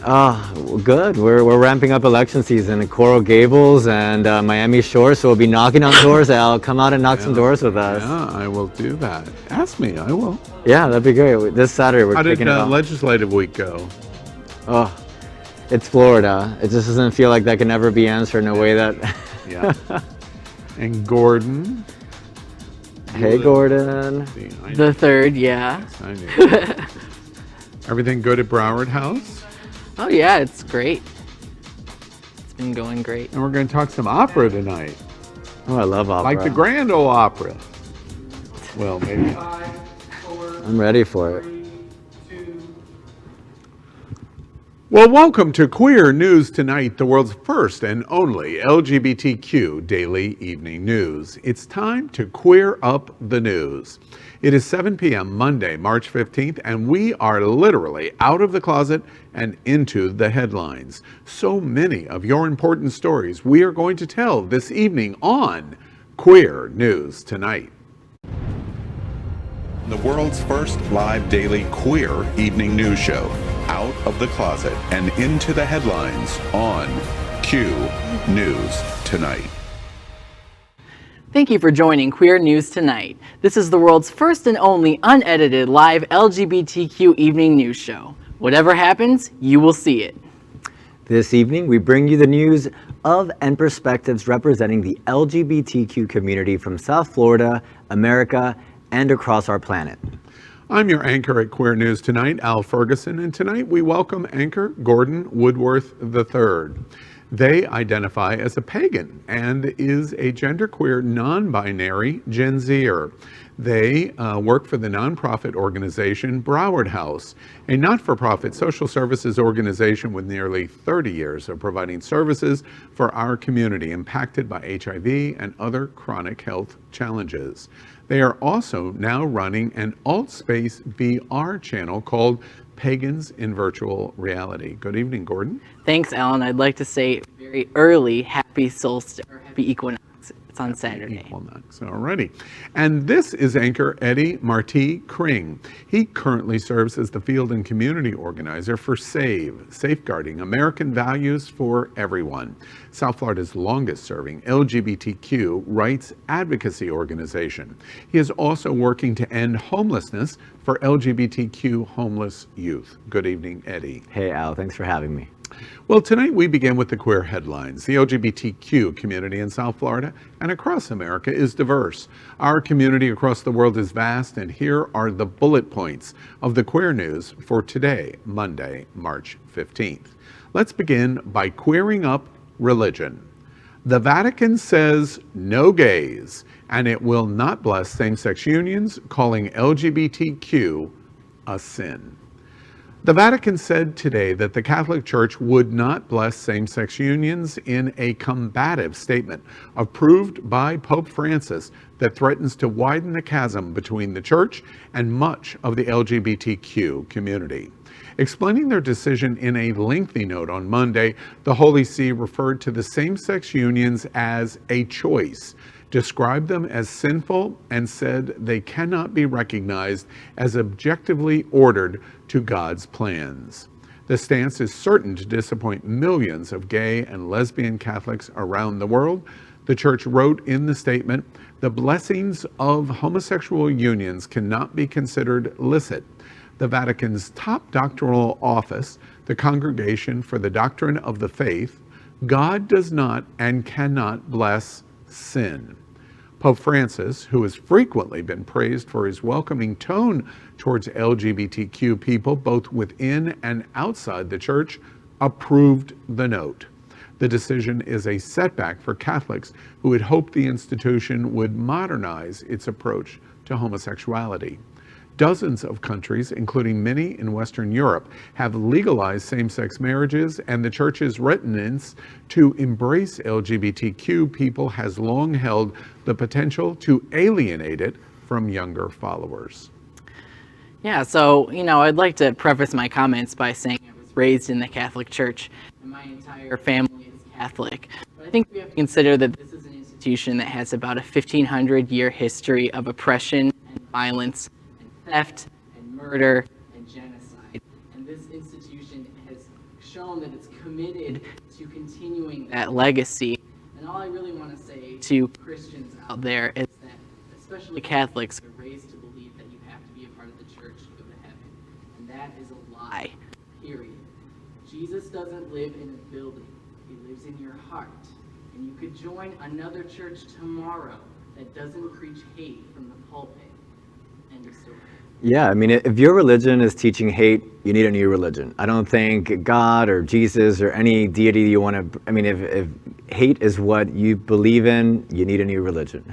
Good. We're ramping up election season in Coral Gables and Miami Shore, so we'll be knocking on doors. Al, come out and knock some doors with us. Yeah, I will do that. Ask me, I will. Yeah, that'd be great. This Saturday we're kicking it off. How did legislative week go? Oh, it's Florida. It just doesn't feel like that can ever be answered in a way that... Yeah. And Gordon? Hey, Gordon. The third, yeah. Yes, I knew. Everything good at Broward House? Oh yeah, it's great. It's been going great. And we're going to talk some opera tonight. Oh, I love opera. Like the Grand Ole Opera. Well, maybe. I'm ready for it. Well, welcome to Queer News Tonight, the world's first and only LGBTQ daily evening news. It's time to queer up the news. It is 7 p.m. Monday, March 15th, and we are literally out of the closet and into the headlines. So many of your important stories we are going to tell this evening on Queer News Tonight. The world's first live daily queer evening news show. Out of the closet and into the headlines on Q News Tonight. Thank you for joining Queer News Tonight. This is the world's first and only unedited live LGBTQ evening news show. Whatever happens, you will see it. This evening, we bring you the news of and perspectives representing the LGBTQ community from South Florida, America, and across our planet. I'm your anchor at Queer News Tonight, Al Ferguson, and tonight we welcome anchor Gordon Woodworth III. They identify as a pagan and is a genderqueer non-binary Gen Zer. They work for the nonprofit organization Broward House, a not-for-profit social services organization with nearly 30 years of providing services for our community impacted by HIV and other chronic health challenges. They are also now running an alt-space VR channel called Pagans in Virtual Reality. Good evening, Gordon. Thanks, Alan. I'd like to say very early happy solstice or happy equinox. It's on Saturday. Equinox, alrighty. And this is anchor Eddie Marti Kring. He currently serves as the field and community organizer for SAVE, Safeguarding American Values for Everyone, South Florida's longest serving LGBTQ rights advocacy organization. He is also working to end homelessness for LGBTQ homeless youth. Good evening, Eddie. Hey, Al, thanks for having me. Well, tonight we begin with the queer headlines. The LGBTQ community in South Florida and across America is diverse. Our community across the world is vast, and here are the bullet points of the queer news for today, Monday, March 15th. Let's begin by queering up religion. The Vatican says no gays, and it will not bless same-sex unions, calling LGBTQ a sin. The Vatican said today that the Catholic Church would not bless same-sex unions in a combative statement approved by Pope Francis that threatens to widen the chasm between the Church and much of the LGBTQ community. Explaining their decision in a lengthy note on Monday, the Holy See referred to the same-sex unions as a choice, described them as sinful, and said they cannot be recognized as objectively ordered to God's plans. The stance is certain to disappoint millions of gay and lesbian Catholics around the world. The Church wrote in the statement, "The blessings of homosexual unions cannot be considered licit." The Vatican's top doctrinal office, the Congregation for the Doctrine of the Faith, God does not and cannot bless sin. Pope Francis, who has frequently been praised for his welcoming tone towards LGBTQ people both within and outside the Church, approved the note. The decision is a setback for Catholics who had hoped the institution would modernize its approach to homosexuality. Dozens of countries, including many in Western Europe, have legalized same-sex marriages, and the Church's reticence to embrace LGBTQ people has long held the potential to alienate it from younger followers. Yeah, so, I'd like to preface my comments by saying I was raised in the Catholic Church, and my entire family is Catholic. But I think we have to consider that this is an institution that has about a 1,500-year history of oppression and violence, theft and murder and genocide, and this institution has shown that it's committed to continuing that legacy. And all I really want to say to Christians out there is that, especially Catholics, are raised to believe that you have to be a part of the church to go to heaven. And that is a lie, period. Jesus doesn't live in a building. He lives in your heart. And you could join another church tomorrow that doesn't preach hate from the pulpit. End of story. Yeah, I mean, if your religion is teaching hate, you need a new religion. I don't think God or Jesus or any deity you want to, I mean, if hate is what you believe in, you need a new religion.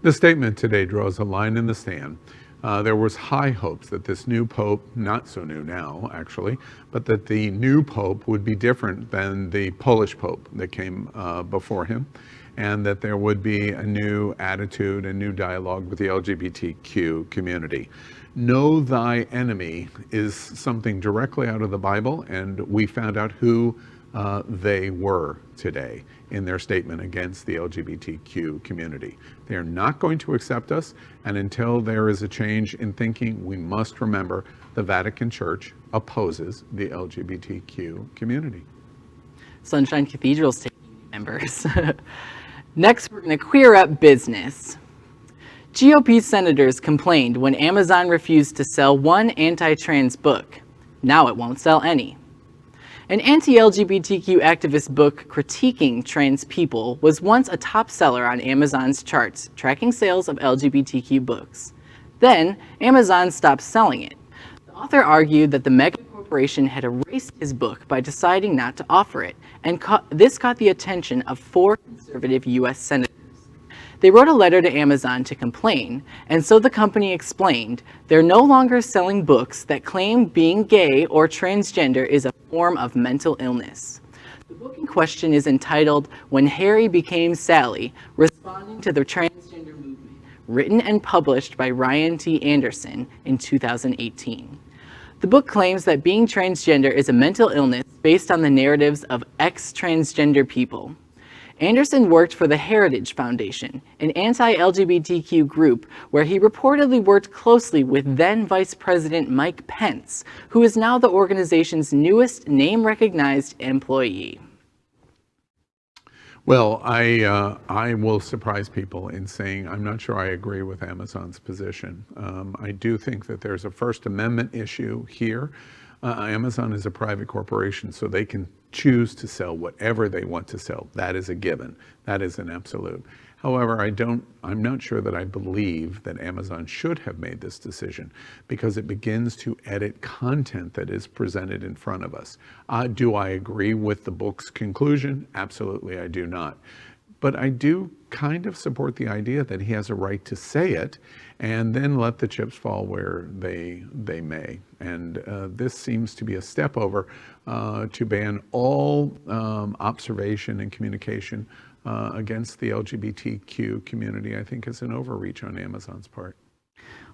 The statement today draws a line in the sand. There was high hopes that this new pope, not so new now actually, but that the new pope would be different than the Polish pope that came before him, and that there would be a new attitude and new dialogue with the LGBTQ community. Know thy enemy is something directly out of the Bible, and we found out who they were today in their statement against the LGBTQ community. They are not going to accept us, and until there is a change in thinking, we must remember the Vatican Church opposes the LGBTQ community. Sunshine Cathedral's taking new members. Next, we're going to queer up business. GOP senators complained when Amazon refused to sell one anti-trans book. Now it won't sell any. An anti-LGBTQ activist book critiquing trans people was once a top seller on Amazon's charts, tracking sales of LGBTQ books. Then, Amazon stopped selling it. The author argued that the mega corporation had erased his book by deciding not to offer it, and this caught the attention of 4 conservative U.S. senators. They wrote a letter to Amazon to complain, and so the company explained they're no longer selling books that claim being gay or transgender is a form of mental illness. The book in question is entitled When Harry Became Sally, Responding to the Transgender Movement, written and published by Ryan T. Anderson in 2018. The book claims that being transgender is a mental illness based on the narratives of ex-transgender people. Anderson worked for the Heritage Foundation, an anti-LGBTQ group where he reportedly worked closely with then Vice President Mike Pence, who is now the organization's newest name-recognized employee. Well, I will surprise people in saying I'm not sure I agree with Amazon's position. I do think that there's a First Amendment issue here. Amazon is a private corporation, so they can choose to sell whatever they want to sell. That is a given. That is an absolute. However, I'm not sure that I believe that Amazon should have made this decision, because it begins to edit content that is presented in front of us. Do I agree with the book's conclusion? Absolutely, I do not. But I do kind of support the idea that he has a right to say it, and then let the chips fall where they may. And this seems to be a step over to ban all observation and communication against the LGBTQ community. I think is an overreach on Amazon's part.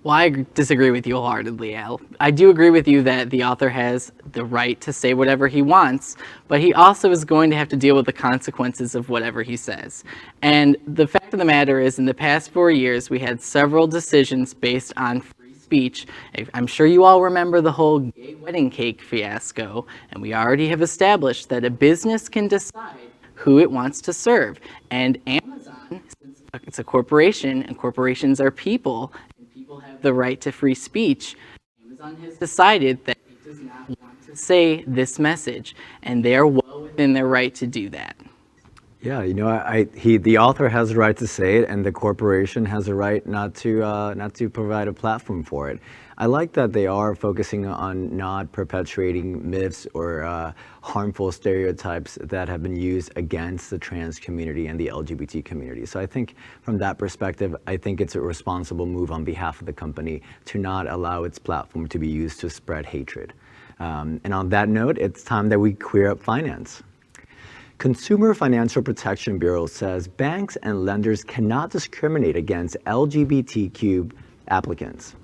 Well, I disagree with you wholeheartedly, Al. I do agree with you that the author has the right to say whatever he wants, but he also is going to have to deal with the consequences of whatever he says. And the fact of the matter is, in the past 4 years, we had several decisions based on free speech. I'm sure you all remember the whole gay wedding cake fiasco, and we already have established that a business can decide who it wants to serve. And Amazon, since it's a corporation, and corporations are people, have the right to free speech, Amazon has decided that it does not want to say this message, and they are well within their right to do that. Yeah, you know, the author has the right to say it, and the corporation has the right not to provide a platform for it. I like that they are focusing on not perpetuating myths or harmful stereotypes that have been used against the trans community and the LGBT community. So I think from that perspective, I think it's a responsible move on behalf of the company to not allow its platform to be used to spread hatred. And on that note, it's time that we queer up finance. Consumer Financial Protection Bureau says banks and lenders cannot discriminate against LGBTQ applicants.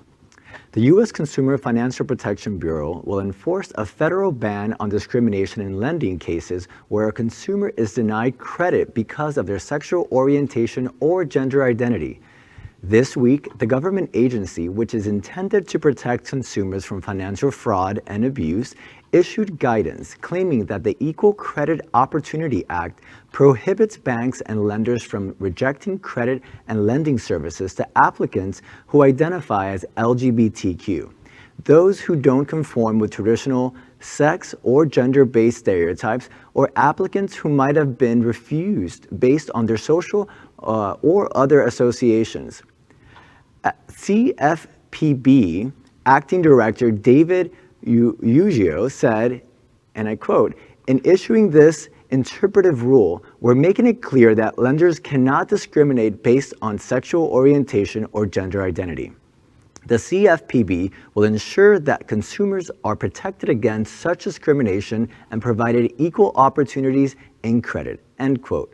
The U.S. Consumer Financial Protection Bureau will enforce a federal ban on discrimination in lending cases where a consumer is denied credit because of their sexual orientation or gender identity. This week, the government agency, which is intended to protect consumers from financial fraud and abuse, issued guidance claiming that the Equal Credit Opportunity Act prohibits banks and lenders from rejecting credit and lending services to applicants who identify as LGBTQ, those who don't conform with traditional sex or gender-based stereotypes, or applicants who might have been refused based on their social or other associations. CFPB Acting Director David Uggio said, and I quote, "In issuing this interpretive rule, we're making it clear that lenders cannot discriminate based on sexual orientation or gender identity. The CFPB will ensure that consumers are protected against such discrimination and provided equal opportunities in credit," end quote.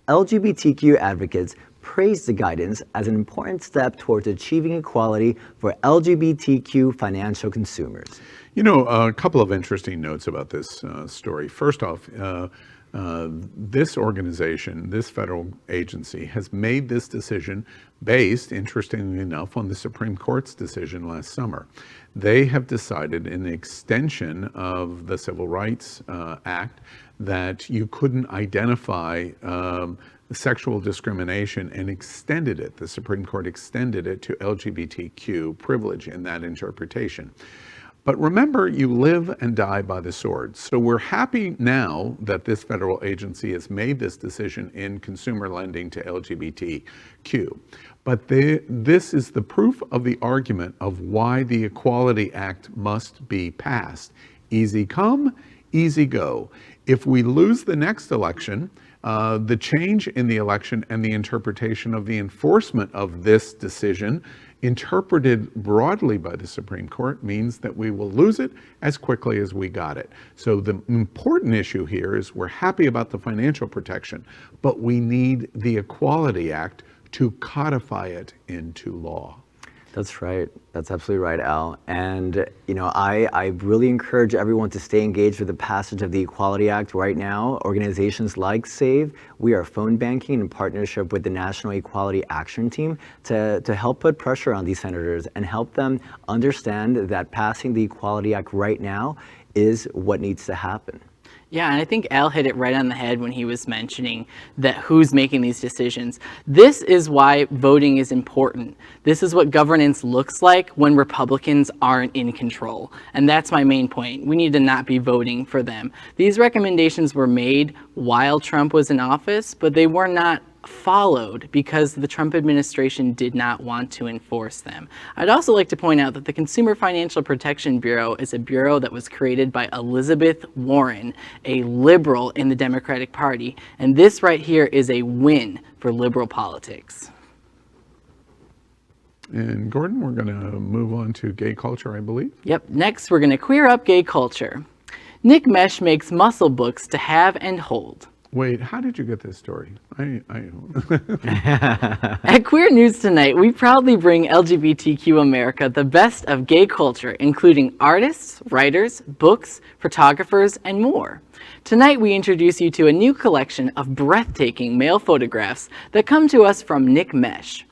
LGBTQ advocates praised the guidance as an important step towards achieving equality for LGBTQ financial consumers. You know, a couple of interesting notes about this story. First off, this organization, this federal agency, has made this decision based, interestingly enough, on the Supreme Court's decision last summer. They have decided, in the extension of the Civil Rights Act, that you couldn't identify sexual discrimination, and extended it. The Supreme Court extended it to LGBTQ privilege in that interpretation. But remember, you live and die by the sword. So we're happy now that this federal agency has made this decision in consumer lending to LGBTQ. But this is the proof of the argument of why the Equality Act must be passed. Easy come, easy go. If we lose the next election, the change in the election and the interpretation of the enforcement of this decision, interpreted broadly by the Supreme Court, means that we will lose it as quickly as we got it. So the important issue here is we're happy about the financial protection, but we need the Equality Act to codify it into law. That's right. That's absolutely right, Al. And, you know, I really encourage everyone to stay engaged with the passage of the Equality Act right now. Organizations like SAVE, we are phone banking in partnership with the National Equality Action Team to help put pressure on these senators and help them understand that passing the Equality Act right now is what needs to happen. Yeah, and I think Al hit it right on the head when he was mentioning that who's making these decisions. This is why voting is important. This is what governance looks like when Republicans aren't in control. And that's my main point. We need to not be voting for them. These recommendations were made while Trump was in office, but they were not followed because the Trump administration did not want to enforce them. I'd also like to point out that the Consumer Financial Protection Bureau is a bureau that was created by Elizabeth Warren, a liberal in the Democratic Party, and this right here is a win for liberal politics. And Gordon, we're going to move on to gay culture, I believe. Yep, next we're going to queer up gay culture. Nick Mesh makes muscle books to have and hold. Wait, how did you get this story? At Queer News Tonight, we proudly bring LGBTQ America the best of gay culture, including artists, writers, books, photographers, and more. Tonight, we introduce you to a new collection of breathtaking male photographs that come to us from Nick Mesh.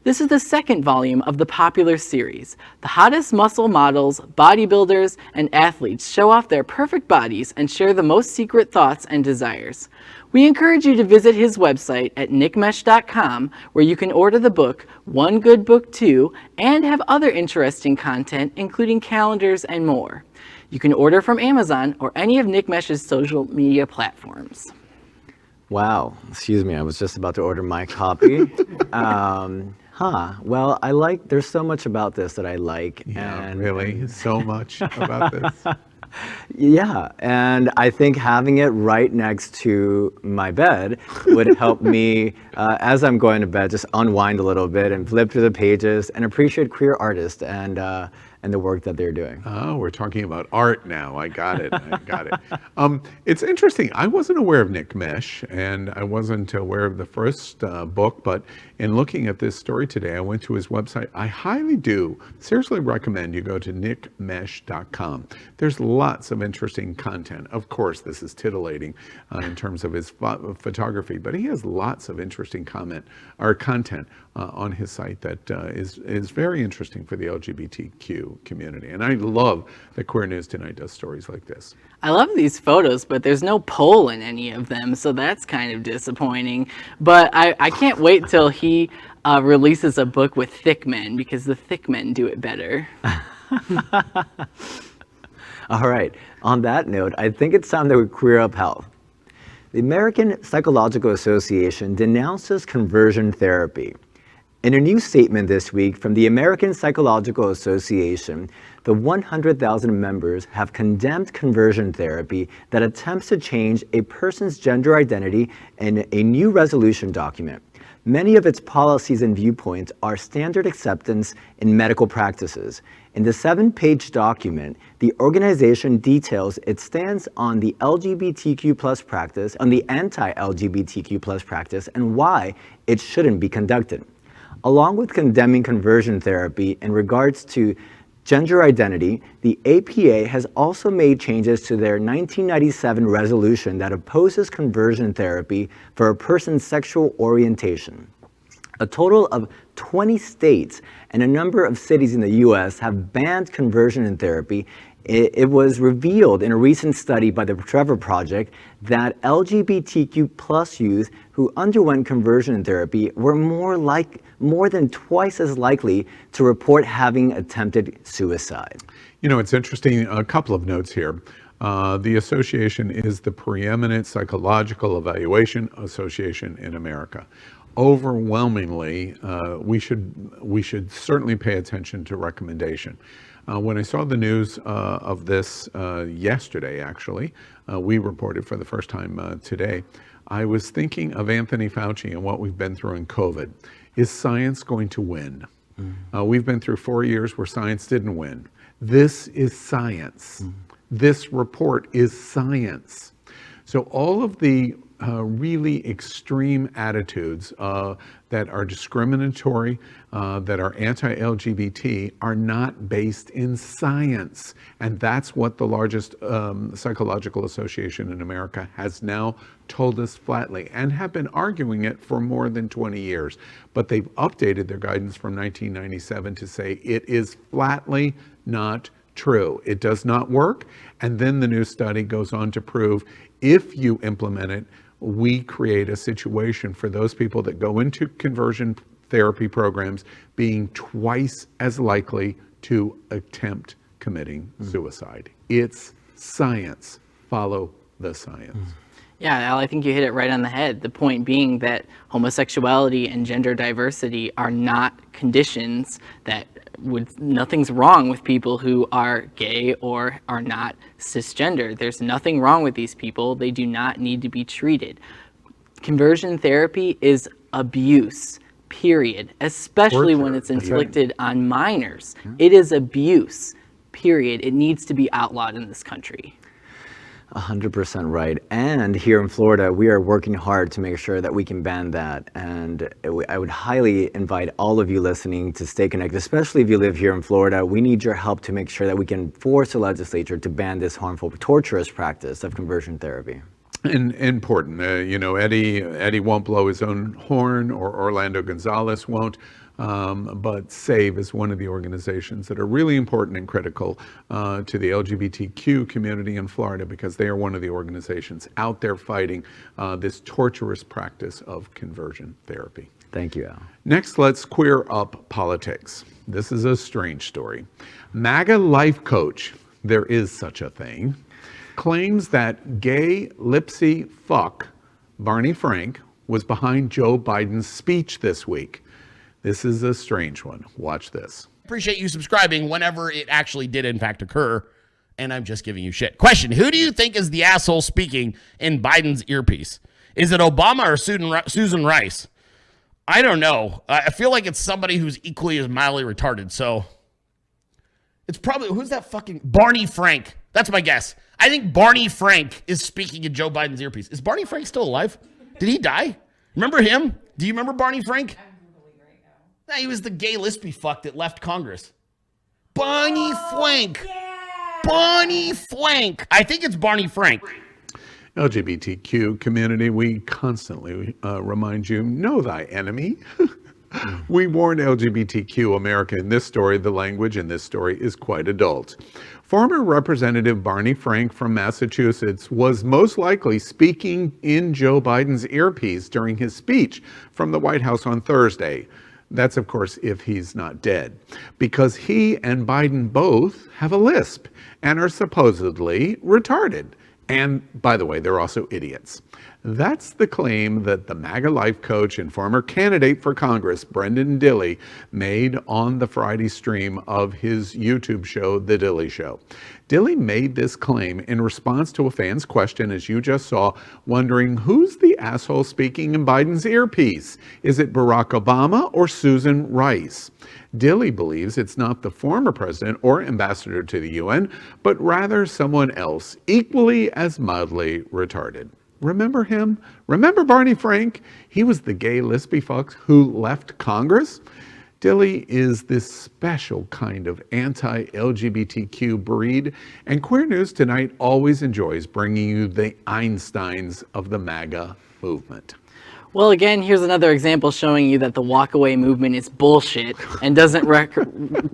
This is the second volume of the popular series. The hottest muscle models, bodybuilders, and athletes show off their perfect bodies and share the most secret thoughts and desires. We encourage you to visit his website at nickmesh.com, where you can order the book One Good Book 2 and have other interesting content, including calendars and more. You can order from Amazon or any of Nick Mesh's social media platforms. Wow, excuse me, I was just about to order my copy. Well, there's so much about this that I like. Yeah, and really, so much about this. Yeah, and I think having it right next to my bed would help me, as I'm going to bed, just unwind a little bit and flip through the pages and appreciate queer artists and the work that they're doing. Oh, we're talking about art now. I got it. I got it. It's interesting. I wasn't aware of Nick Mesh, and I wasn't aware of the first book, but in looking at this story today, I went to his website. I highly do, seriously recommend you go to nickmesh.com. There's lots of interesting content. Of course, this is titillating in terms of his photography, but he has lots of interesting content. on his site that is very interesting for the LGBTQ community. And I love that Queer News Tonight does stories like this. I love these photos, but there's no poll in any of them, so that's kind of disappointing. But I can't wait till he releases a book with thick men, because the thick men do it better. All right, on that note, I think it's time that we queer up health. The American Psychological Association denounces conversion therapy. In a new statement this week from the American Psychological Association, the 100,000 members have condemned conversion therapy that attempts to change a person's gender identity in a new resolution document. Many of its policies and viewpoints are standard acceptance in medical practices. In the 7-page document, the organization details its stance on the LGBTQ+ practice, on the anti-LGBTQ+ practice, and why it shouldn't be conducted. Along with condemning conversion therapy in regards to gender identity, the APA has also made changes to their 1997 resolution that opposes conversion therapy for a person's sexual orientation. A total of 20 states and a number of cities in the US have banned conversion therapy. It was revealed in a recent study by the Trevor Project that LGBTQ+ youth who underwent conversion therapy were more than twice as likely to report having attempted suicide. You know, it's interesting, a couple of notes here. The association is the preeminent psychological evaluation association in America. Overwhelmingly, we should certainly pay attention to recommendation. When I saw the news of this yesterday, actually, we reported for the first time today, I was thinking of Anthony Fauci and what we've been through in COVID. Is science going to win? We've been through 4 years where science didn't win. This is science. This report is science. So all of the really extreme attitudes that are discriminatory, that are anti-LGBT, are not based in science. And that's what the largest psychological association in America has now told us flatly, and have been arguing it for more than 20 years. But they've updated their guidance from 1997 to say it is flatly not true. It does not work. And then the new study goes on to prove if you implement it, we create a situation for those people that go into conversion therapy programs being twice as likely to attempt committing suicide. It's science. Follow the science. Yeah, Al, I think you hit it right on the head. The point being that homosexuality and gender diversity are not conditions that nothing's wrong with people who are gay or are not cisgender. There's nothing wrong with these people. They do not need to be treated. Conversion therapy is abuse, period, especially when it's inflicted on minors. It is abuse, period. It needs to be outlawed in this country. 100% right. And here in Florida, we are working hard to make sure that we can ban that. And I would highly invite all of you listening to stay connected, especially if you live here in Florida. We need your help to make sure that we can force the legislature to ban this harmful, torturous practice of conversion therapy. And important, you know, Eddie won't blow his own horn, or Orlando Gonzalez won't. But SAVE is one of the organizations that are really important and critical to the LGBTQ community in Florida, because they are one of the organizations out there fighting this torturous practice of conversion therapy. Thank you, Al. Next, let's queer up politics. This is a strange story. MAGA Life Coach, there is such a thing, claims that gay lispy fuck Barney Frank was behind Joe Biden's speech this week. This is a strange one. Watch this. Appreciate you subscribing whenever it actually did in fact occur, and I'm just giving you shit. Question: who do you think is the asshole speaking in Biden's earpiece? Is it Obama or Susan Rice? I don't know. I feel like it's somebody who's equally as mildly retarded, so it's probably, who's that fucking Barney Frank? That's my guess. I think Barney Frank is speaking in Joe Biden's earpiece. Is Barney Frank still alive? Did he die? Remember him? Do you remember Barney Frank? Nah, he was the gay lispy fuck that left Congress. Barney Frank. Yeah. Barney Frank. I think it's Barney Frank. LGBTQ community, we constantly remind you, know thy enemy. We warned LGBTQ America in this story. The language in this story is quite adult. Former Representative Barney Frank from Massachusetts was most likely speaking in Joe Biden's earpiece during his speech from the White House on Thursday. That's, of course, if he's not dead, because he and Biden both have a lisp and are supposedly retarded. And by the way, they're also idiots. That's the claim that the MAGA Life Coach and former candidate for Congress, Brendan Dilley, made on the Friday stream of his YouTube show, The Dilley Show. Dilley made this claim in response to a fan's question, as you just saw, wondering who's the asshole speaking in Biden's earpiece? Is it Barack Obama or Susan Rice? Dilley believes it's not the former president or ambassador to the UN, but rather someone else, equally as mildly retarded. Remember him? Remember Barney Frank? He was the gay lispy fuck who left Congress. Dilley is this special kind of anti-LGBTQ breed, and Queer News Tonight always enjoys bringing you the Einsteins of the MAGA movement. Well, again, here's another example showing you that the walkaway movement is bullshit and doesn't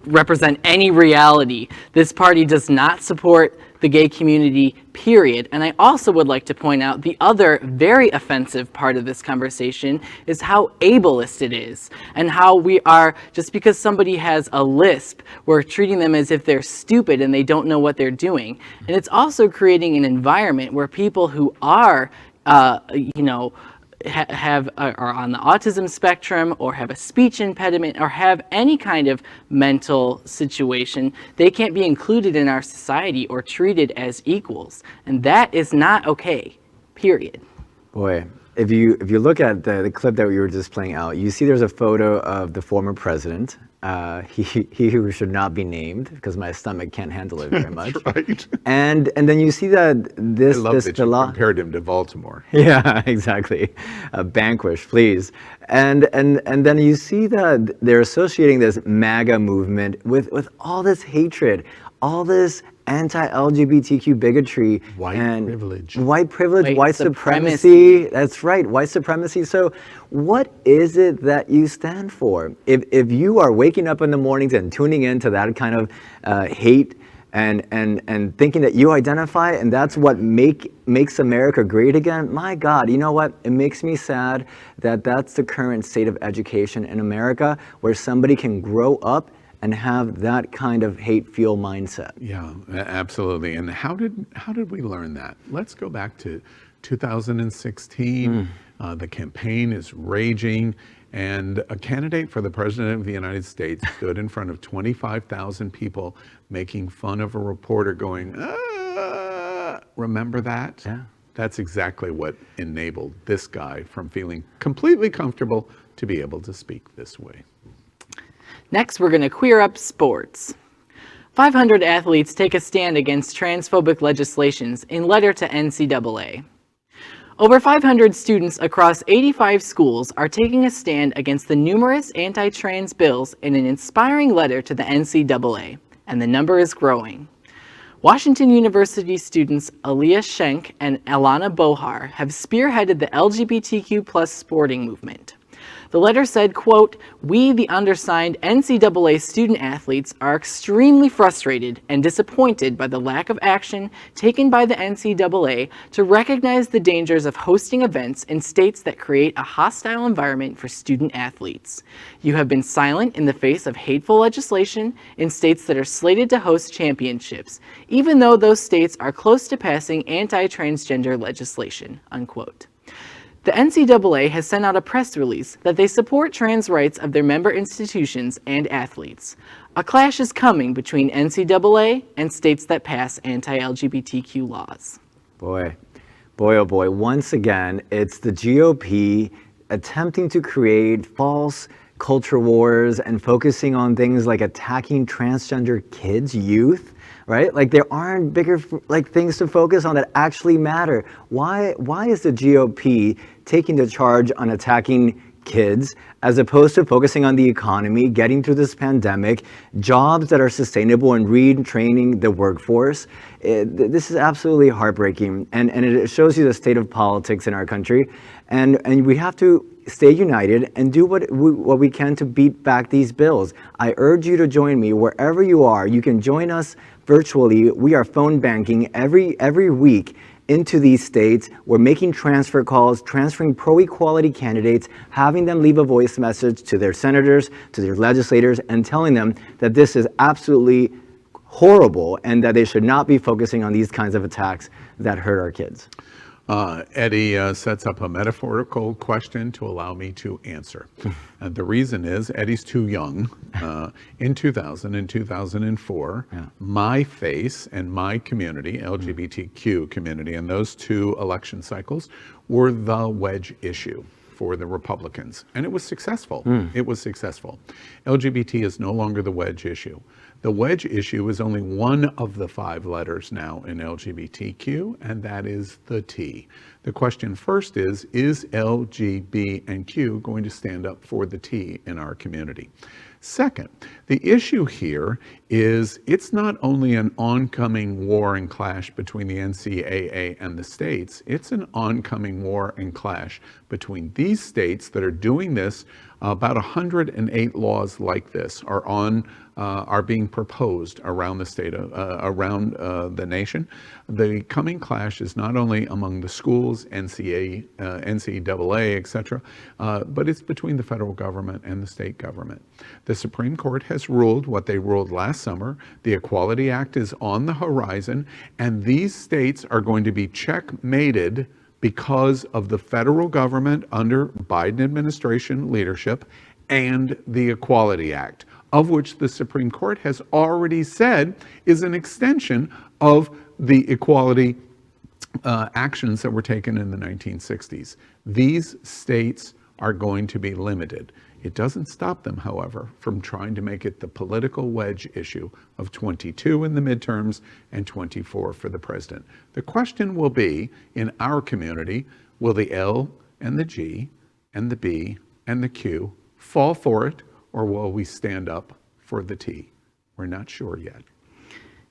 represent any reality. This party does not support the gay community, period. And I also would like to point out the other very offensive part of this conversation is how ableist it is, and how we are, just because somebody has a lisp, we're treating them as if they're stupid and they don't know what they're doing. And it's also creating an environment where people who are, are on the autism spectrum, or have a speech impediment, or have any kind of mental situation, they can't be included in our society or treated as equals. And that is not okay, period. Boy, if you look at the clip that we were just playing out, you see there's a photo of the former president. He who should not be named, because my stomach can't handle it very much. That's right. And then you see that this I love this that you compared him to Baltimore. Yeah, exactly. Vanquish, please. And then you see that they're associating this MAGA movement with all this hatred, all this anti-LGBTQ bigotry, White privilege, white supremacy. That's right, white supremacy. So what is it that you stand for? If you are waking up in the mornings and tuning into that kind of hate and thinking that you identify and that's what makes America great again, my God, you know what? It makes me sad that that's the current state of education in America, where somebody can grow up and have that kind of hate-fueled mindset. Yeah, absolutely. And how did we learn that? Let's go back to 2016. The campaign is raging, and a candidate for the president of the United States stood in front of 25,000 people making fun of a reporter going, ah, remember that? Yeah. That's exactly what enabled this guy from feeling completely comfortable to be able to speak this way. Next, we're going to queer up sports. 500 athletes take a stand against transphobic legislations in letter to NCAA. Over 500 students across 85 schools are taking a stand against the numerous anti-trans bills in an inspiring letter to the NCAA, and the number is growing. Washington University students Aliyah Schenk and Alana Bohar have spearheaded the LGBTQ+ sporting movement. The letter said, quote, "We, the undersigned NCAA student athletes, are extremely frustrated and disappointed by the lack of action taken by the NCAA to recognize the dangers of hosting events in states that create a hostile environment for student athletes. You have been silent in the face of hateful legislation in states that are slated to host championships, even though those states are close to passing anti-transgender legislation," unquote. The NCAA has sent out a press release that they support trans rights of their member institutions and athletes. A clash is coming between NCAA and states that pass anti-LGBTQ laws. Boy, oh boy, once again, it's the GOP attempting to create false culture wars and focusing on things like attacking transgender kids, youth, right? Like there aren't bigger things to focus on that actually matter. Why is the GOP taking the charge on attacking kids, as opposed to focusing on the economy, getting through this pandemic, jobs that are sustainable, and retraining the workforce. This is absolutely heartbreaking, and it shows you the state of politics in our country. And we have to stay united and do what we can to beat back these bills. I urge you to join me wherever you are. You can join us virtually. We are phone banking every week into these states. We're making transfer calls, transferring pro-equality candidates, having them leave a voice message to their senators, to their legislators, and telling them that this is absolutely horrible and that they should not be focusing on these kinds of attacks that hurt our kids. Eddie sets up a metaphorical question to allow me to answer. And the reason is Eddie's too young. In 2000 and 2004, my face and my community, LGBTQ community, and those two election cycles were the wedge issue for the Republicans. And it was successful. It was successful. LGBT is no longer the wedge issue. The wedge issue is only one of the 5 letters now in LGBTQ, and that is the T. The question first is L, G, B, and Q going to stand up for the T in our community? Second, the issue here is it's not only an oncoming war and clash between the NCAA and the states, it's an oncoming war and clash between these states that are doing this. About 108 laws like this are being proposed around the state, around the nation. The coming clash is not only among the schools, NCAA, etc., but it's between the federal government and the state government. The Supreme Court has ruled what they ruled last summer. The Equality Act is on the horizon, and these states are going to be checkmated because of the federal government under Biden administration leadership and the Equality Act, of which the Supreme Court has already said is an extension of the equality actions that were taken in the 1960s. These states are going to be limited. It doesn't stop them, however, from trying to make it the political wedge issue of 22 in the midterms and 24 for the president. The question will be, in our community, will the L and the G and the B and the Q fall for it, or will we stand up for the T? We're not sure yet.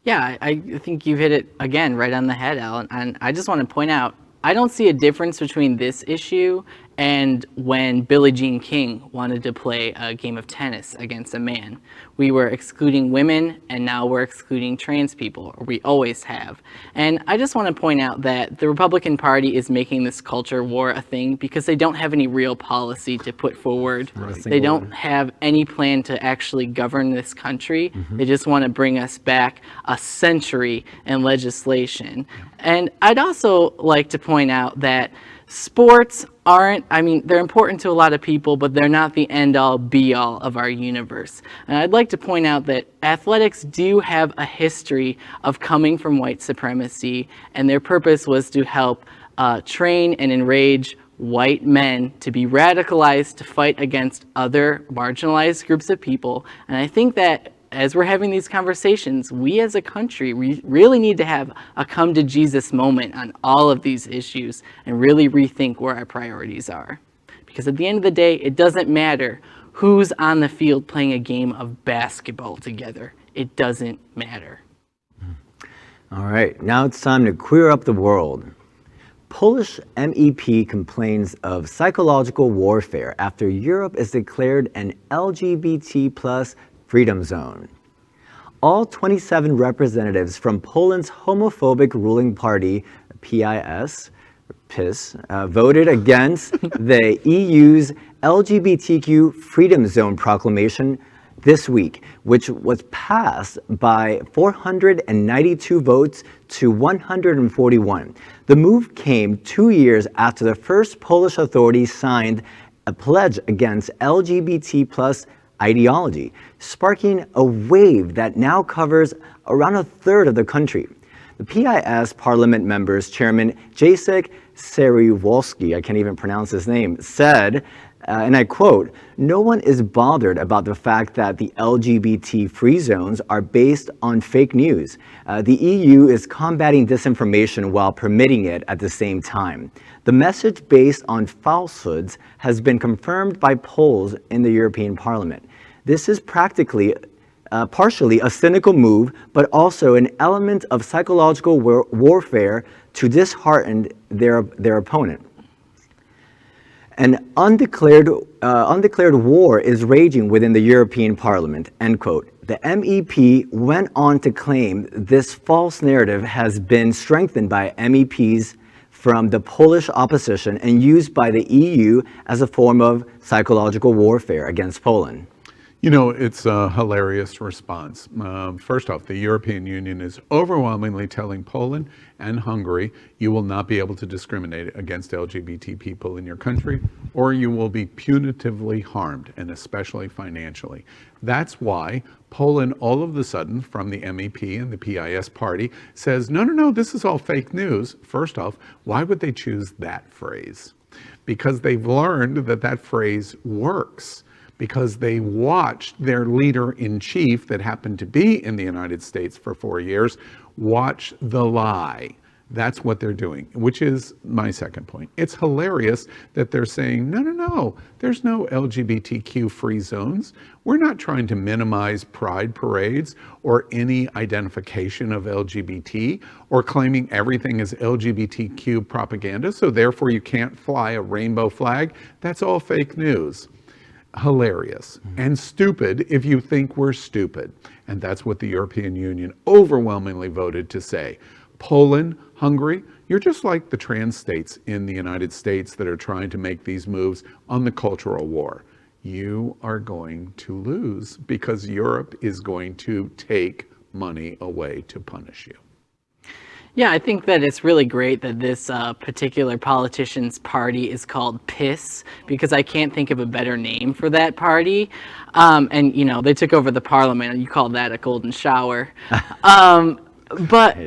Yeah, I think you hit it again right on the head, Al. And I just want to point out, I don't see a difference between this issue and when Billie Jean King wanted to play a game of tennis against a man. We were excluding women, and now we're excluding trans people, or we always have. And I just want to point out that the Republican Party is making this culture war a thing because they don't have any real policy to put forward. They don't have any plan to actually govern this country. They just want to bring us back a century in legislation. And I'd also like to point out that sports aren't, I mean, they're important to a lot of people, but they're not the end-all, be-all of our universe. And I'd like to point out that athletics do have a history of coming from white supremacy, and their purpose was to help train and enrage white men to be radicalized to fight against other marginalized groups of people. And I think that as we're having these conversations, we as a country, we really need to have a come to Jesus moment on all of these issues and really rethink where our priorities are. Because at the end of the day, it doesn't matter who's on the field playing a game of basketball together. It doesn't matter. All right, now it's time to queer up the world. Polish MEP complains of psychological warfare after Europe is declared an LGBT+ freedom zone. All 27 representatives from Poland's homophobic ruling party, PIS, voted against the EU's LGBTQ freedom zone proclamation this week, which was passed by 492 votes to 141. The move came 2 years after the first Polish authorities signed a pledge against LGBT+ ideology, sparking a wave that now covers around a third of the country. The PIS Parliament members, Chairman Jacek Saryusz-Wolski, I can't even pronounce his name, said And I quote, "No one is bothered about the fact that the LGBT free zones are based on fake news. The EU is combating disinformation while permitting it at the same time. The message based on falsehoods has been confirmed by polls in the European Parliament. This is partially a cynical move, but also an element of psychological warfare to dishearten their opponent. An undeclared war is raging within the European Parliament," end quote. The MEP went on to claim this false narrative has been strengthened by MEPs from the Polish opposition and used by the EU as a form of psychological warfare against Poland. You know, it's a hilarious response. First off, the European Union is overwhelmingly telling Poland and Hungary, you will not be able to discriminate against LGBT people in your country, or you will be punitively harmed, and especially financially. That's why Poland all of a sudden, from the MEP and the PIS party, says, no, this is all fake news. First off, why would they choose that phrase? Because they've learned that that phrase works. Because they watched their leader-in-chief that happened to be in the United States for 4 years watch the lie. That's what they're doing, which is my second point. It's hilarious that they're saying, no, there's no LGBTQ free zones. We're not trying to minimize pride parades or any identification of LGBT or claiming everything is LGBTQ propaganda, so therefore you can't fly a rainbow flag. That's all fake news. Hilarious and stupid if you think we're stupid. And that's what the European Union overwhelmingly voted to say. Poland, Hungary, you're just like the trans states in the United States that are trying to make these moves on the cultural war. You are going to lose because Europe is going to take money away to punish you. Yeah, I think that it's really great that this particular politician's party is called PIS, because I can't think of a better name for that party. And, you know, they took over the parliament, and you call that a golden shower. But,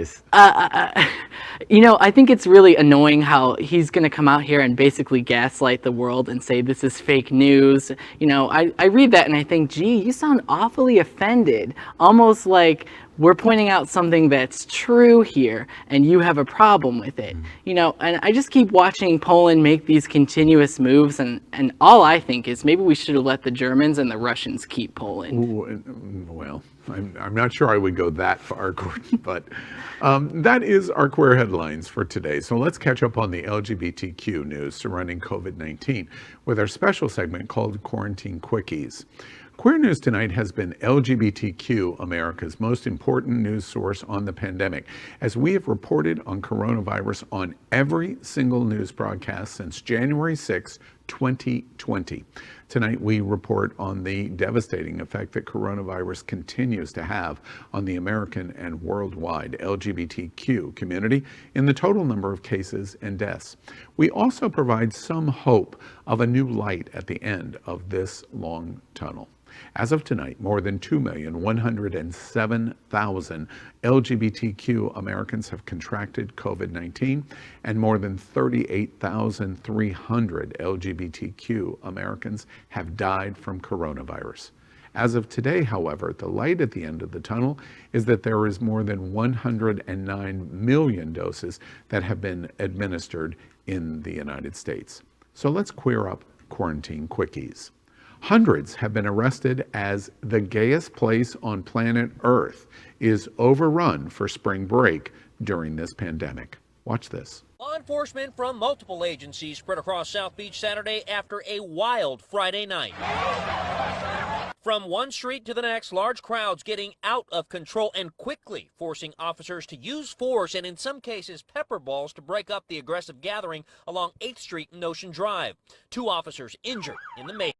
you know, I think it's really annoying how he's going to come out here and basically gaslight the world and say this is fake news. You know, I read that and I think, gee, you sound awfully offended. Almost like we're pointing out something that's true here and you have a problem with it. You know, and I just keep watching Poland make these continuous moves, and all I think is maybe we should have let the Germans and the Russians keep Poland. Ooh, well, I'm not sure I would go that far, Gordon, but that is our queer headlines for today. So let's catch up on the LGBTQ news surrounding COVID-19 with our special segment called Quarantine Quickies. Queer News Tonight has been LGBTQ, America's most important news source on the pandemic, as we have reported on coronavirus on every single news broadcast since January 6, 2020. Tonight, we report on the devastating effect that coronavirus continues to have on the American and worldwide LGBTQ community in the total number of cases and deaths. We also provide some hope of a new light at the end of this long tunnel. As of tonight, more than 2,107,000 LGBTQ Americans have contracted COVID-19, and more than 38,300 LGBTQ Americans have died from coronavirus. As of today, however, the light at the end of the tunnel is that there is more than 109 million doses that have been administered in the United States. So let's queer up Quarantine Quickies. Hundreds have been arrested as the gayest place on planet Earth is overrun for spring break during this pandemic. Watch this. Law enforcement from multiple agencies spread across South Beach Saturday after a wild Friday night. From one street to the next, large crowds getting out of control and quickly forcing officers to use force and in some cases pepper balls to break up the aggressive gathering along 8th Street and Ocean Drive. 2 officers injured in the making.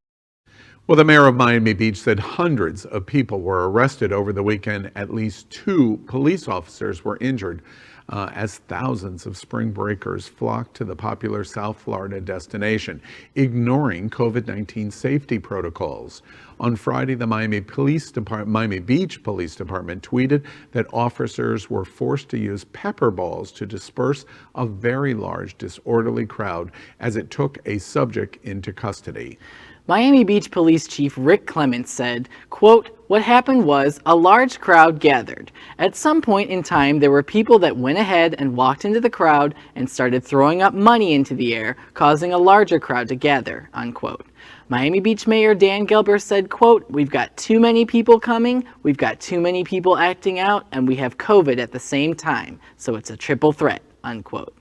Well, the mayor of Miami Beach said hundreds of people were arrested over the weekend. At least 2 police officers were injured. as thousands of spring breakers flocked to the popular South Florida destination, ignoring COVID-19 safety protocols. On Friday, the Miami Beach Police Department tweeted that officers were forced to use pepper balls to disperse a very large disorderly crowd as it took a subject into custody. Miami Beach Police Chief Rick Clements said, quote, "What happened was a large crowd gathered. At some point in time, there were people that went ahead and walked into the crowd and started throwing up money into the air, causing a larger crowd to gather," unquote. Miami Beach Mayor Dan Gilbert said, quote, "We've got too many people coming, we've got too many people acting out, and we have COVID at the same time, so it's a triple threat," unquote.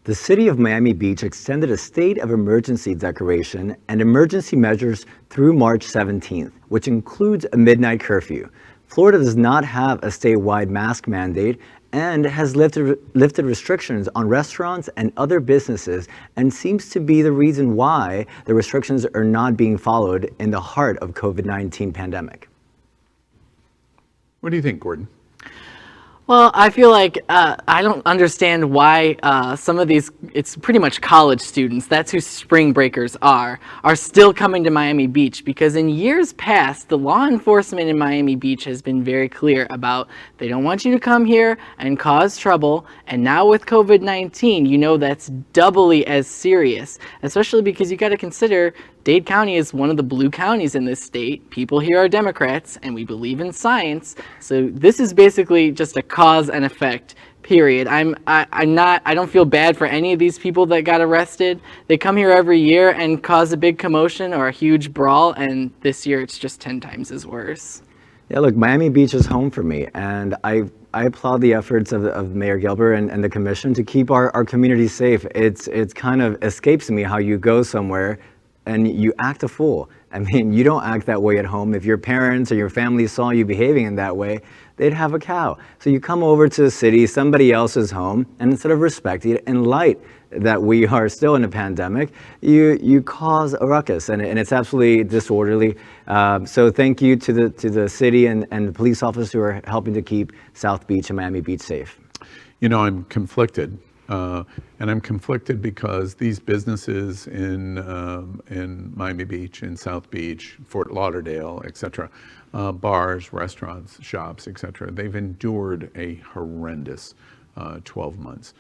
The city of Miami Beach extended a state of emergency declaration and emergency measures through March 17th, which includes a midnight curfew. Florida does not have a statewide mask mandate and has lifted restrictions on restaurants and other businesses, and seems to be the reason why the restrictions are not being followed in the heart of COVID-19 pandemic. What do you think, Gordon? Well, I feel like I don't understand why some of these, it's pretty much college students, that's who spring breakers are still coming to Miami Beach, because in years past, the law enforcement in Miami Beach has been very clear about they don't want you to come here and cause trouble, and now with COVID-19, you know that's doubly as serious, especially because you got to consider Dade County is one of the blue counties in this state. People here are Democrats, and we believe in science. So this is basically just a cause and effect, period. I don't feel bad for any of these people that got arrested. They come here every year and cause a big commotion or a huge brawl, and this year it's just 10 times as worse. Yeah, look, Miami Beach is home for me, and I applaud the efforts of Mayor Gilbert and the commission to keep our community safe. It's kind of escapes me how you go somewhere and you act a fool. I mean, you don't act that way at home. If your parents or your family saw you behaving in that way, they'd have a cow. So you come over to the city, somebody else's home, and instead of respecting it, in light that we are still in a pandemic, you cause a ruckus, and it's absolutely disorderly. So thank you to the city and the police officers who are helping to keep South Beach and Miami Beach safe. You know, I'm conflicted. And I'm conflicted because these businesses in Miami Beach, in South Beach, Fort Lauderdale, etc., bars, restaurants, shops, etc., they've endured a horrendous 12 months.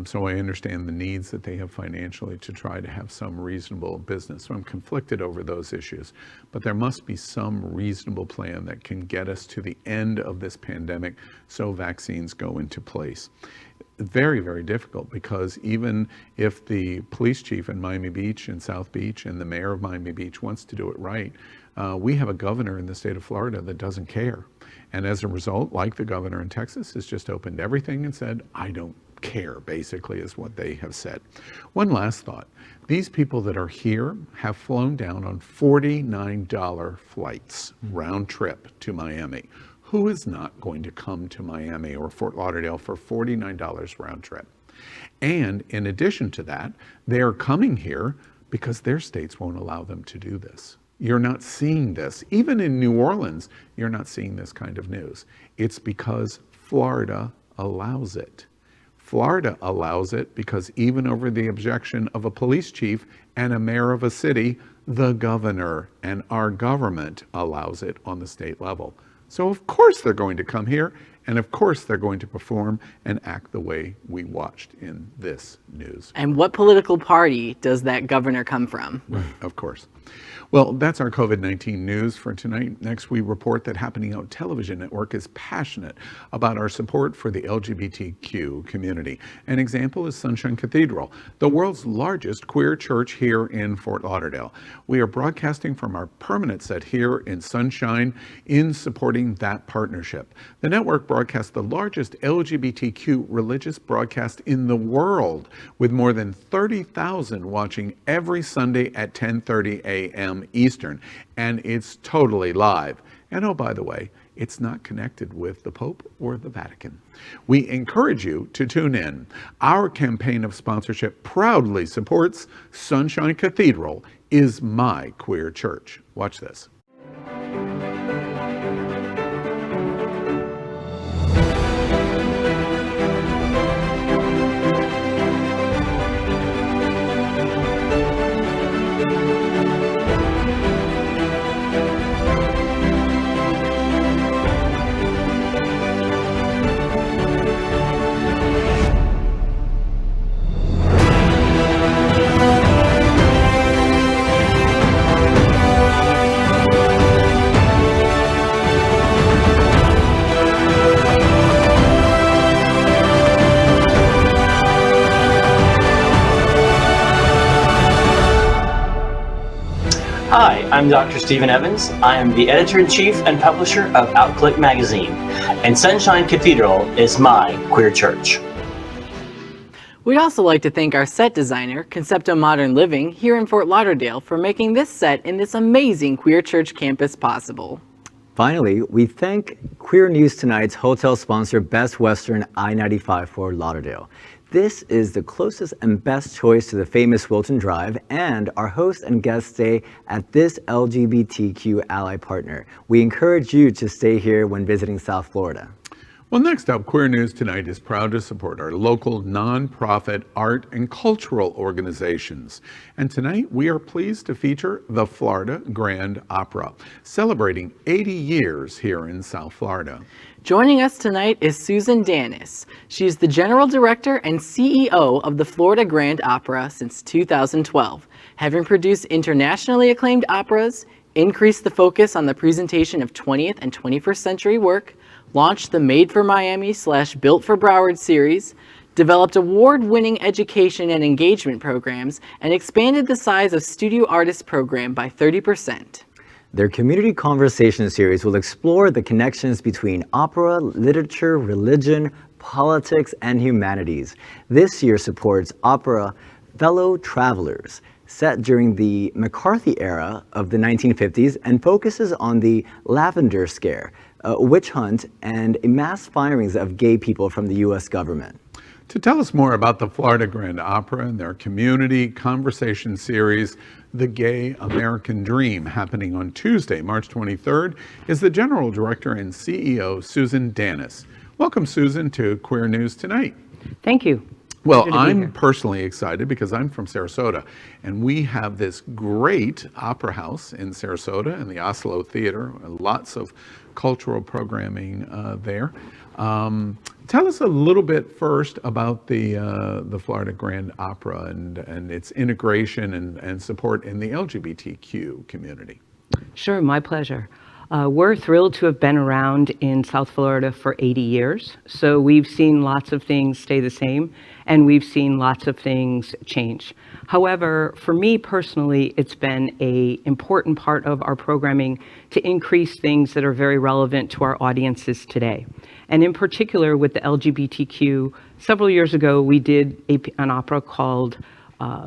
So I understand the needs that they have financially to try to have some reasonable business. So I'm conflicted over those issues. But there must be some reasonable plan that can get us to the end of this pandemic so vaccines go into place. Very, very difficult, because even if the police chief in Miami Beach and South Beach and the mayor of Miami Beach wants to do it right, we have a governor in the state of Florida that doesn't care. And as a result, like the governor in Texas, has just opened everything and said, I don't care, basically, is what they have said. One last thought. These people that are here have flown down on $49 flights round trip to Miami. Who is not going to come to Miami or Fort Lauderdale for $49 round trip? And in addition to that, they're coming here because their states won't allow them to do this. You're not seeing this. Even in New Orleans, you're not seeing this kind of news. It's because Florida allows it. Florida allows it because even over the objection of a police chief and a mayor of a city, the governor and our government allows it on the state level. So of course they're going to come here, and of course they're going to perform and act the way we watched in this news. And what political party does that governor come from? Of course. Well, that's our COVID-19 news for tonight. Next, we report that Happening Out Television Network is passionate about our support for the LGBTQ community. An example is Sunshine Cathedral, the world's largest queer church here in Fort Lauderdale. We are broadcasting from our permanent set here in Sunshine in supporting that partnership. The network broadcasts the largest LGBTQ religious broadcast in the world, with more than 30,000 watching every Sunday at 10:30 a.m. Eastern, and it's totally live. And oh, by the way, it's not connected with the Pope or the Vatican. We encourage you to tune in. Our campaign of sponsorship proudly supports Sunshine Cathedral is my queer church. Watch this. Hi, I'm Dr. Stephen Evans. I am the editor-in-chief and publisher of Outclick magazine, and Sunshine Cathedral is my queer church. We'd also like to thank our set designer, Concepto Modern Living, here in Fort Lauderdale, for making this set in this amazing queer church campus possible. Finally, we thank Queer News Tonight's hotel sponsor, Best Western I-95 Fort Lauderdale. This is the closest and best choice to the famous Wilton Drive and our host and guest stay at this LGBTQ ally partner. We encourage you to stay here when visiting South Florida. Well, next up, Queer News Tonight is proud to support our local nonprofit art and cultural organizations. And tonight, we are pleased to feature the Florida Grand Opera, celebrating 80 years here in South Florida. Joining us tonight is Susan DANIS. She is the General Director and CEO of the Florida Grand Opera since 2012, having produced internationally acclaimed operas, increased the focus on the presentation of 20th and 21st century work, launched the Made for Miami / Built for Broward series, developed award-winning education and engagement programs, and expanded the size of Studio Artist program by 30%. Their community conversation series will explore the connections between opera, literature, religion, politics, and humanities. This year supports opera Fellow Travelers, set during the McCarthy era of the 1950s and focuses on the Lavender Scare, a witch hunt, and mass firings of gay people from the U.S. government. To tell us more about the Florida Grand Opera and their community conversation series, The Gay American Dream, happening on Tuesday, March 23rd, is the General Director and CEO, Susan DANIS. Welcome, Susan, to Queer News Tonight. Thank you. Well, I'm personally excited because I'm from Sarasota, and we have this great opera house in Sarasota and the Oslo Theater, lots of cultural programming there. Tell us a little bit first about the Florida Grand Opera and its integration and support in the LGBTQ community. Sure, my pleasure. We're thrilled to have been around in South Florida for 80 years. So we've seen lots of things stay the same, and we've seen lots of things change. However, for me personally, it's been an important part of our programming to increase things that are very relevant to our audiences today. And in particular with the LGBTQ, several years ago, we did an opera called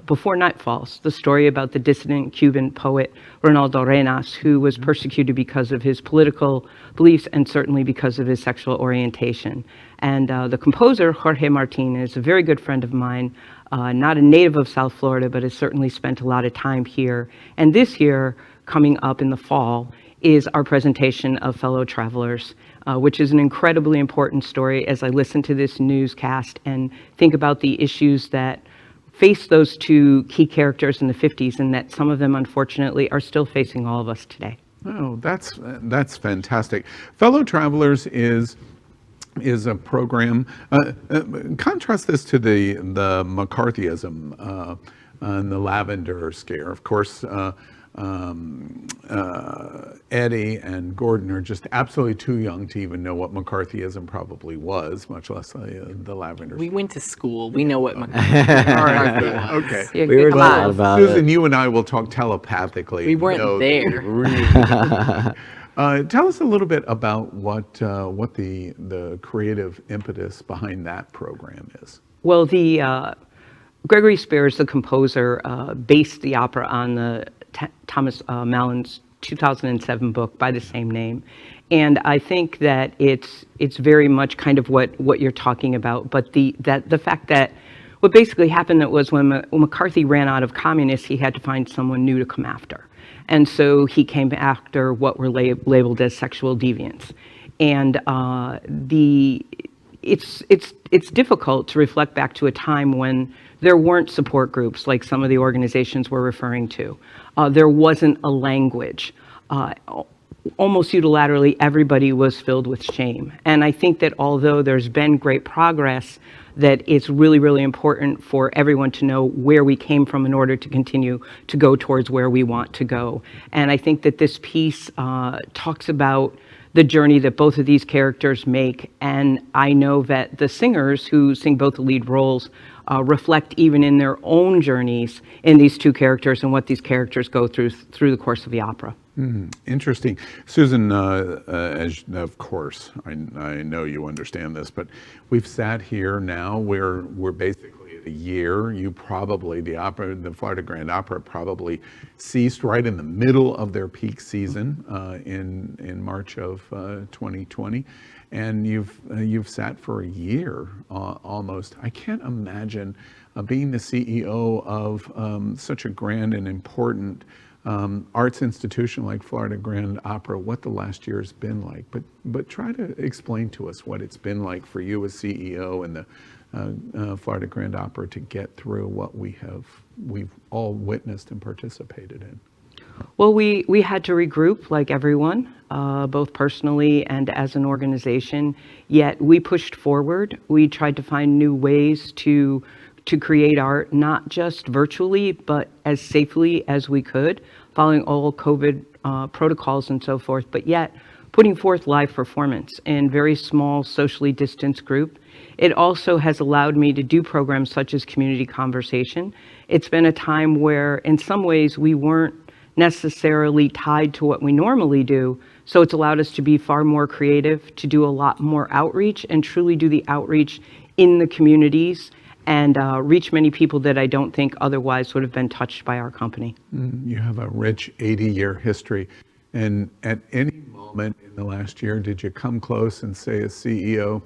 Before Night Falls, the story about the dissident Cuban poet Ronaldo Arenas, who was persecuted because of his political beliefs and certainly because of his sexual orientation. And the composer, Jorge Martin, is a very good friend of mine, not a native of South Florida, but has certainly spent a lot of time here. And this year, coming up in the fall, is our presentation of Fellow Travelers, which is an incredibly important story as I listen to this newscast and think about the issues that face those two key characters in the 50s, and that some of them, unfortunately, are still facing all of us today. Oh, that's fantastic. Fellow Travelers is a program. Contrast this to the McCarthyism and the Lavender Scare. Of course, Eddie and Gordon are just absolutely too young to even know what McCarthyism probably was, much less the Lavender. We went to school. We know what McCarthy All right. Okay. Yeah, We were come taught on. about Susan, it. you and I will talk telepathically. We weren't there. Tell us a little bit about what the creative impetus behind that program is. Well, Gregory Spears, the composer, based the opera on the Thomas Mallon's 2007 book by the same name. And I think that it's very much kind of what you're talking about, but the fact that what basically happened that was when McCarthy ran out of communists, he had to find someone new to come after. And so he came after what were labeled as sexual deviants. And it's difficult to reflect back to a time when there weren't support groups like some of the organizations we're referring to. There wasn't a language. Almost unilaterally, everybody was filled with shame. And I think that although there's been great progress, that it's really, really important for everyone to know where we came from in order to continue to go towards where we want to go. And I think that this piece talks about the journey that both of these characters make. And I know that the singers who sing both the lead roles reflect even in their own journeys in these two characters and what these characters go through the course of the opera. Interesting. Susan, as of course, I know you understand this, but we've sat here now, we're basically at a year. You probably, the Florida Grand Opera probably ceased right in the middle of their peak season in March of 2020. And you've sat for a year almost. I can't imagine being the CEO of such a grand and important arts institution like Florida Grand Opera, what the last year has been like. But try to explain to us what it's been like for you as CEO and the Florida Grand Opera to get through what we've all witnessed and participated in. Well, we had to regroup like everyone, both personally and as an organization, yet we pushed forward. We tried to find new ways to create art, not just virtually, but as safely as we could, following all COVID protocols and so forth, but yet putting forth live performance in very small, socially distanced group. It also has allowed me to do programs such as Community Conversation. It's been a time where, in some ways, we weren't necessarily tied to what we normally do, so it's allowed us to be far more creative, to do a lot more outreach, and truly do the outreach in the communities and reach many people that I don't think otherwise would have been touched by our company. You have a rich 80-year history. And at any moment in the last year, did you come close and say as CEO,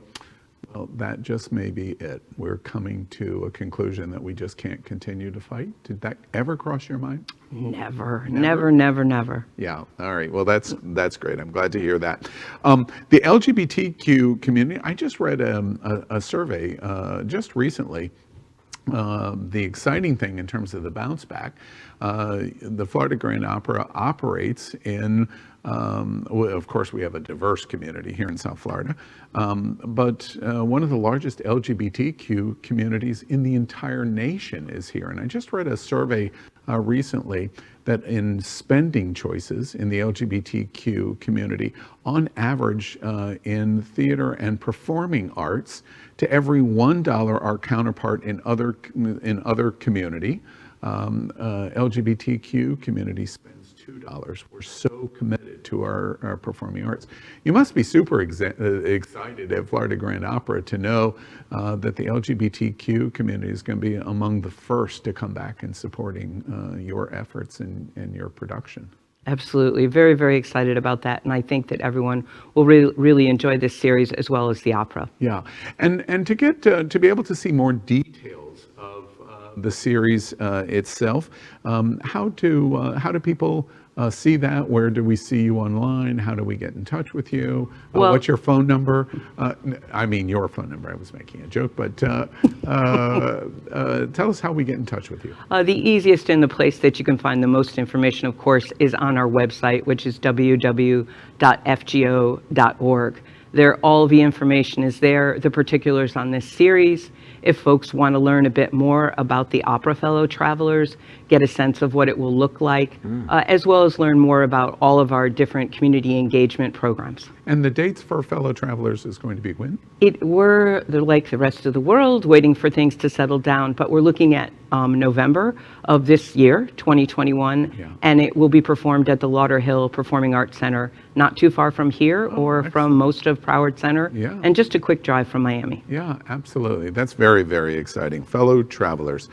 well, that just may be it. We're coming to a conclusion that we just can't continue to fight? Did that ever cross your mind? Never, never. Yeah, all right. Well, that's great. I'm glad to hear that. The LGBTQ community, I just read a survey just recently. The exciting thing in terms of the bounce back, the Florida Grand Opera operates in, of course, we have a diverse community here in South Florida, but one of the largest LGBTQ communities in the entire nation is here. And I just read a survey recently that in spending choices in the LGBTQ community, on average in theater and performing arts, to every $1 our counterpart in other community, LGBTQ community spends $2. We're so committed to our performing arts. You must be super excited at Florida Grand Opera to know that the LGBTQ community is going to be among the first to come back in supporting your efforts and your production. Absolutely. Very, very excited about that. And I think that everyone will really enjoy this series as well as the opera. Yeah. And to get to be able to see more details of the series itself, how do people see that? Where do we see you online? How do we get in touch with you? What's your phone number? I mean, your phone number. I was making a joke, but tell us how we get in touch with you. The easiest and the place that you can find the most information, of course, is on our website, which is www.fgo.org. All the information is there, the particulars on this series. If folks want to learn a bit more about the Opera Fellow Travelers, get a sense of what it will look like, as well as learn more about all of our different community engagement programs. And the dates for Fellow Travelers is going to be when? We're like the rest of the world, waiting for things to settle down, but we're looking at November of this year, 2021, and it will be performed at the Lauderhill Performing Arts Center, not too far from here or from most of Broward Center, and just a quick drive from Miami. Yeah, absolutely. That's very, very exciting. Fellow Travelers.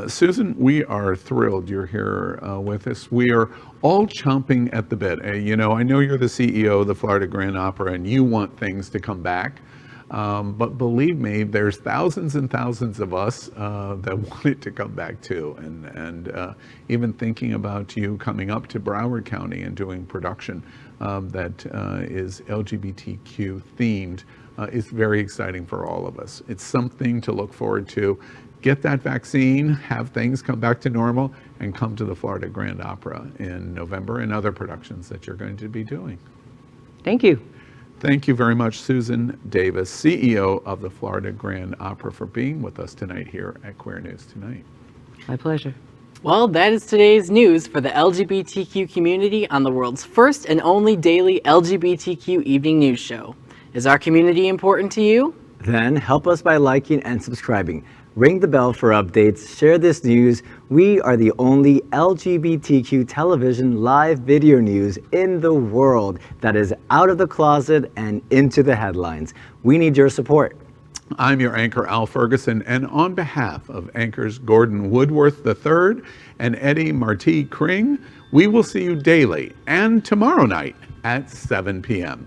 Susan, we are thrilled you're here with us. We are all chomping at the bit. I know you're the CEO of the Florida Grand Opera and you want things to come back. But believe me, there's thousands and thousands of us that want it to come back too. And even thinking about you coming up to Broward County and doing production that is LGBTQ themed is very exciting for all of us. It's something to look forward to. Get that vaccine, have things come back to normal, and come to the Florida Grand Opera in November and other productions that you're going to be doing. Thank you. Thank you very much, Susan Davis, CEO of the Florida Grand Opera, for being with us tonight here at Queer News Tonight. My pleasure. Well, that is today's news for the LGBTQ community on the world's first and only daily LGBTQ evening news show. Is our community important to you? Then help us by liking and subscribing. Ring the bell for updates, share this news. We are the only LGBTQ television live video news in the world that is out of the closet and into the headlines. We need your support. I'm your anchor, Al Ferguson, and on behalf of anchors Gordon Woodworth III and Eddie Marti Kring, we will see you daily and tomorrow night at 7 p.m.